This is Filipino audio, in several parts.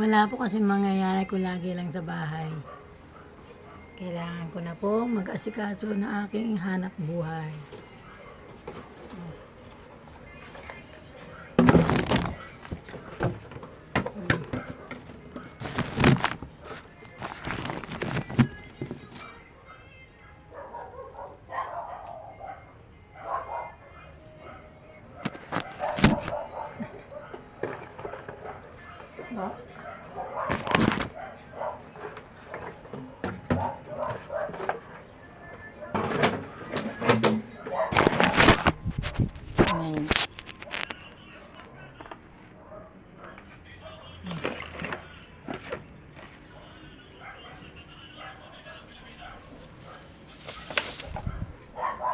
Wala po kasi mangyayari ko lagi lang sa bahay. Kailangan ko na po mag-asikaso na aking hanap buhay. Ayan.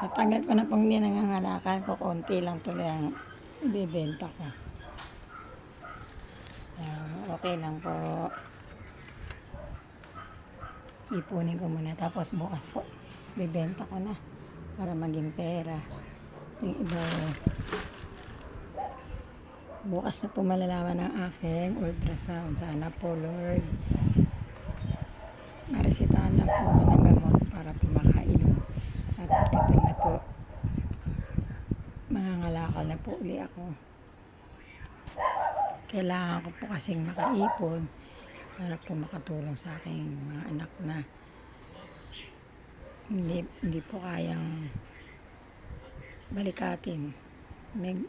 Sa tagal ko na pong hindi nangangalakan ko, konti lang tuloy ang ibibenta ko. Okay lang po. Ipunin ko muna, tapos bukas po bibenta ko na para maging pera. Yung iba, bukas na po malalaman ang aking ultrasound. Sana po, Lord, maresitahan na po ako ng gamot para po makainom. At pagdating na po, mangangalakal na po uli ako. Kailangan ko po kasing makaipon para po makatulong sa aking mga anak na hindi po kayang balikatin.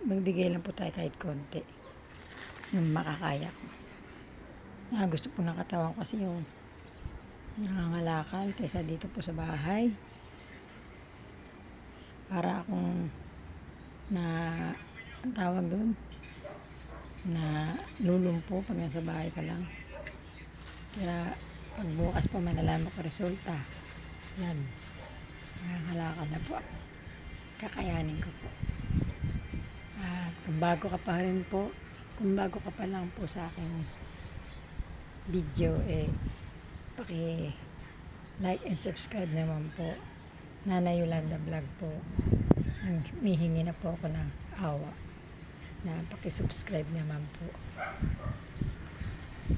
Magbigay lang po tayo kahit konti yung makakaya ko. Gusto po ng katawan ko kasi yung nangangalakal kaysa dito po sa bahay. Para akong ang tawag doon, na lulumpo pag nasa bahay ka lang. Kaya pag bukas po malalaman ko resulta, yan, nangangalakal na po. Kakayanin ko po. At kung bago ka pa rin po, kung bago ka pa lang po sa aking video, paki-like and subscribe naman po. Nanay Yolanda Vlog po. Humihingi na po ako ng awa na paki-subscribe naman po.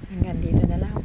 Hanggang dito na lang